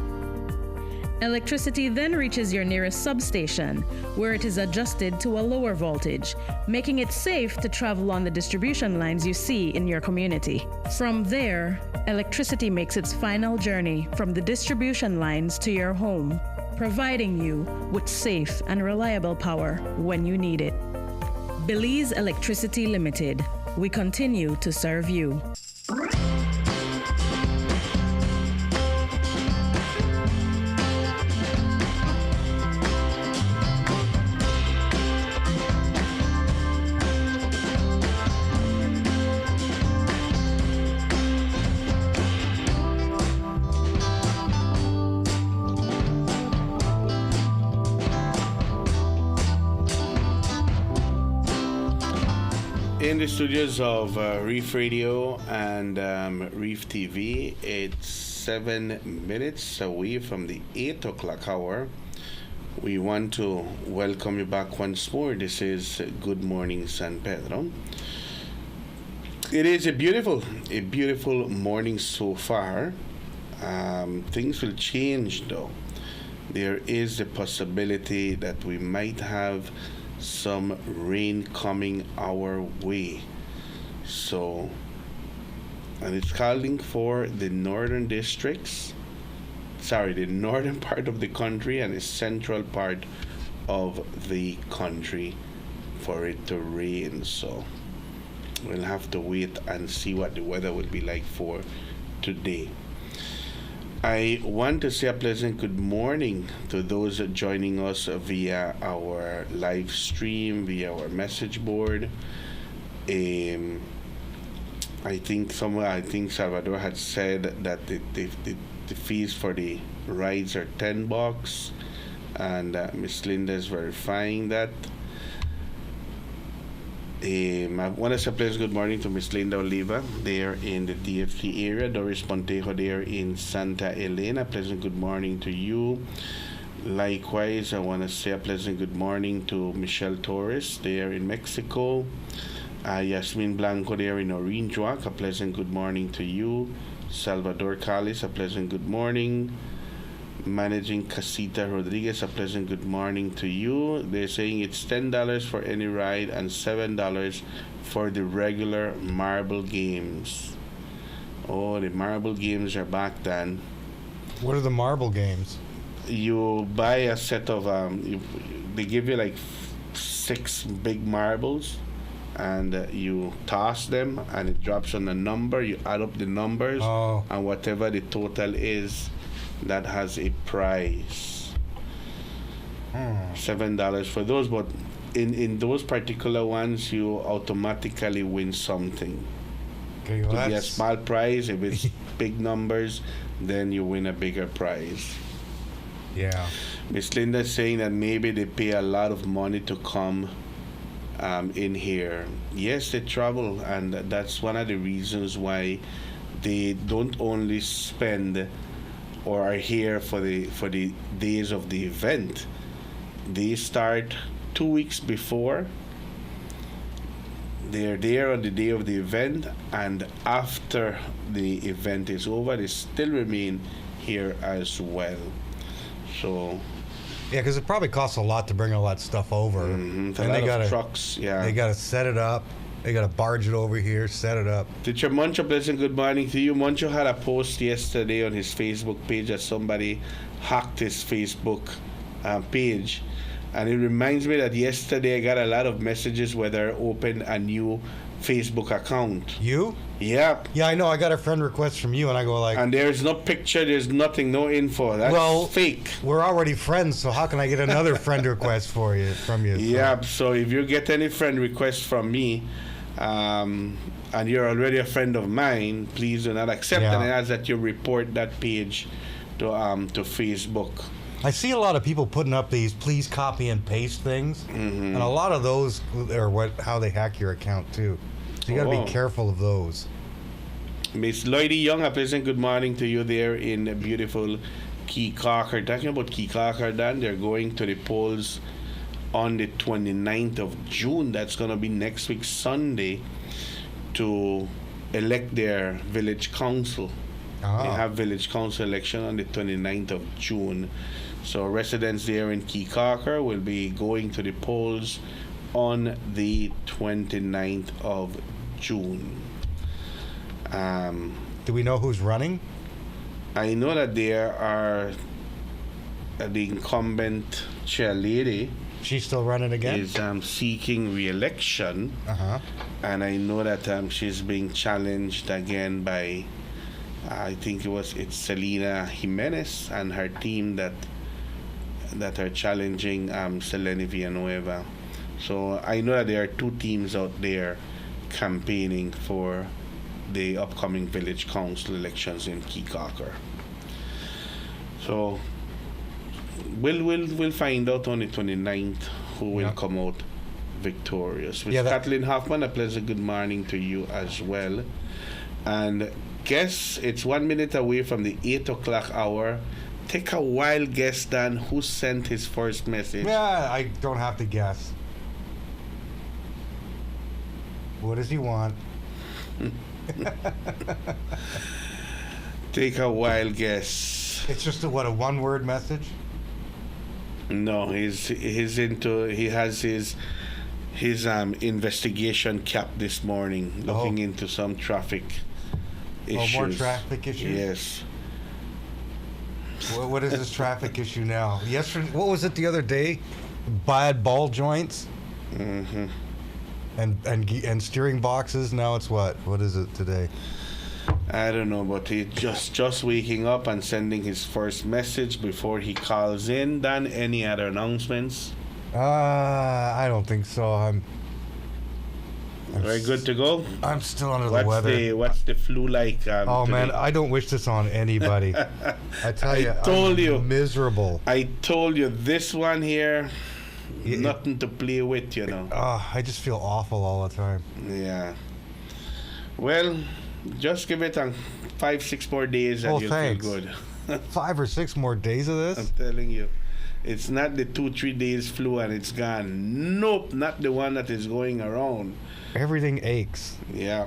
G: Electricity then reaches your nearest substation, where it is adjusted to a lower voltage, making it safe to travel on the distribution lines you see in your community. From there, electricity makes its final journey from the distribution lines to your home, providing you with safe and reliable power when you need it. Belize Electricity Limited. We continue to serve you.
H: In the studios of Reef Radio and Reef TV, it's 7 minutes away from the 8 o'clock hour. We want to welcome you back once more. This is Good Morning San Pedro. It is a beautiful morning so far. Things will change though. There is a possibility that we might have some rain coming our way. So, and it's calling for the northern part of the country and the central part of the country for it to rain. So, we'll have to wait and see what the weather will be like for today. I want to say a pleasant good morning to those joining us via our live stream, via our message board. I think Salvador had said that the fees for the rides are $10, and Miss Linda is verifying that. I want to say a pleasant good morning to Miss Linda Oliva there in the DFT area, Doris Pontejo there in Santa Elena. Pleasant good morning to you. Likewise, I want to say a pleasant good morning to Michelle Torres there in Mexico. Yasmin Blanco there in Orinjuac. A pleasant good morning to you. Salvador Callis, a pleasant good morning. Managing Casita Rodriguez, a pleasant good morning to you. They're saying it's $10 for any ride and $7 for the regular marble games. Oh, the marble games are back then.
M: What are the marble games?
H: You buy a set of they give you like 6 big marbles, and you toss them and it drops on a number. You add up the numbers, and whatever the total is, that has a price. $7 for those, but in those particular ones, you automatically win something.
M: Okay, well,
H: to be a small prize, if it's big numbers, then you win a bigger prize.
M: Yeah.
H: Miss Linda is saying that maybe they pay a lot of money to come in here. Yes, they travel, and that's one of the reasons why they don't only spend or are here for the days of the event. They start 2 weeks before. They're there on the day of the event, and after the event is over, they still remain here as well. So
M: yeah, because it probably costs a lot to bring all that stuff over.
H: And they got trucks. Yeah,
M: they got to set it up. They got to barge it over here, set it up.
H: Teacher Moncho, pleasant good morning to you. Moncho had a post yesterday on his Facebook page that somebody hacked his Facebook page. And it reminds me that yesterday I got a lot of messages whether I opened a new Facebook account.
M: You?
H: Yep.
M: Yeah, I know. I got a friend request from you, and I go like...
H: And there's no picture, there's nothing, no info. That's fake.
M: We're already friends, so how can I get another friend request from you?
H: Yeah, so if you get any friend request from me, and you're already a friend of mine, please do not accept and I ask that you report that page to Facebook.
M: I see a lot of people putting up these please copy and paste things, and a lot of those are how they hack your account too. So you got to be careful of those.
H: Miss Lloydie Young, a pleasant good morning to you there in beautiful Key Cocker. Talking about Key Cocker, Dan, they're going to the polls on the 29th of June. That's going to be next week, Sunday, to elect their village council. They have village council election on the 29th of June. So residents there in Key Cocker will be going to the polls on the 29th of June.
M: Do we know who's running?
H: I know that there are the incumbent chairlady.
M: She's still running again?
H: Is seeking re-election. And I know that she's being challenged again by, I think it's Selena Jimenez and her team that are challenging Selene Villanueva. So I know that there are two teams out there campaigning for the upcoming village council elections in Key Cocker. So we'll find out on the 29th who will come out victorious. With Kathleen Hoffman, a pleasant good morning to you as well. And guess it's 1 minute away from the 8 o'clock hour. Take a wild guess, Dan, who sent his first message?
M: Yeah, I don't have to guess. What does he want?
H: Take a wild guess.
M: It's just a one-word message?
H: No, he has his investigation cap this morning, looking into some traffic issues.
M: More traffic issues?
H: Yes.
M: What is this traffic issue now? Yesterday, what was it the other day? Bad ball joints?
H: Mm-hmm.
M: And steering boxes. Now it's what? What is it today?
H: I don't know, but he just waking up and sending his first message before he calls in. Dan, any other announcements?
M: I don't think so. I'm
H: very good to go.
M: I'm still under the weather.
H: What's the flu like?
M: Oh
H: today?
M: Man, I don't wish this on anybody. I tell you, I'm miserable.
H: I told you this one here. Nothing to play with, you know.
M: I just feel awful all the time.
H: Yeah. Well, just give it 5-6 more days and you'll feel good.
M: 5 or 6 more days of this?
H: I'm telling you. It's not the 2-3 days flu and it's gone. Nope, not the one that is going around.
M: Everything aches.
H: Yeah.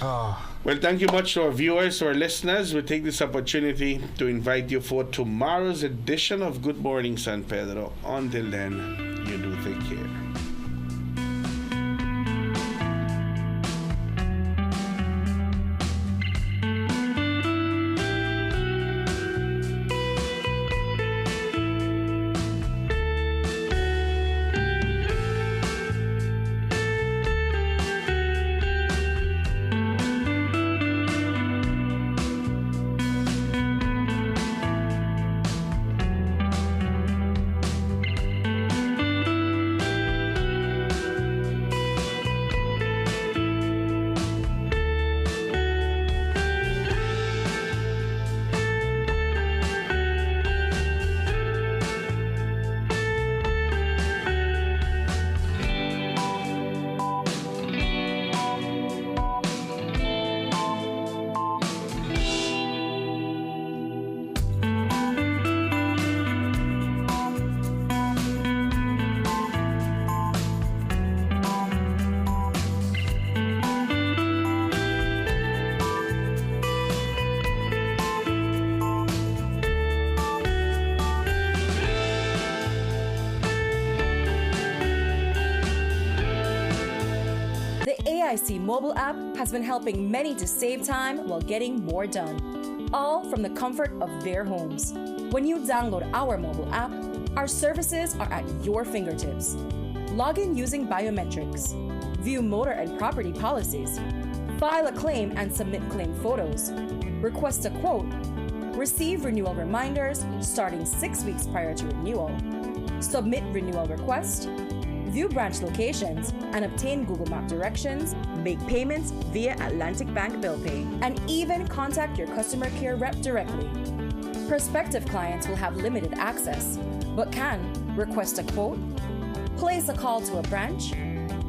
H: Well, thank you much to our viewers, to our listeners. We take this opportunity to invite you for tomorrow's edition of Good Morning San Pedro. Until then, you do take care.
T: AIC mobile app has been helping many to save time while getting more done, all from the comfort of their homes. When you download our mobile app, our services are at your fingertips. Log in using biometrics. view motor and property policies, file a claim and submit claim photos, request a quote, receive renewal reminders starting 6 weeks prior to renewal, submit renewal request, view branch locations and obtain Google Map directions, make payments via Atlantic Bank Bill Pay, and even contact your customer care rep directly. Prospective clients will have limited access, but can request a quote, place a call to a branch,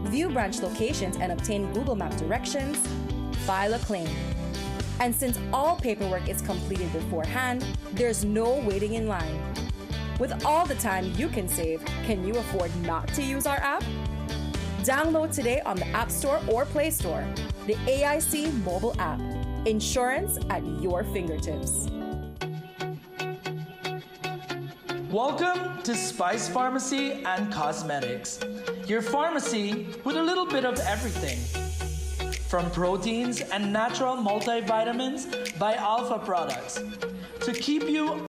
T: view branch locations and obtain Google Map directions, file a claim. And since all paperwork is completed beforehand, there's no waiting in line. With all the time you can save, can you afford not to use our app? Download today on the App Store or Play Store, the AIC mobile app. Insurance at your fingertips.
B: Welcome to Spice Pharmacy and Cosmetics, your pharmacy with a little bit of everything. From proteins and natural multivitamins by Alpha Products to keep you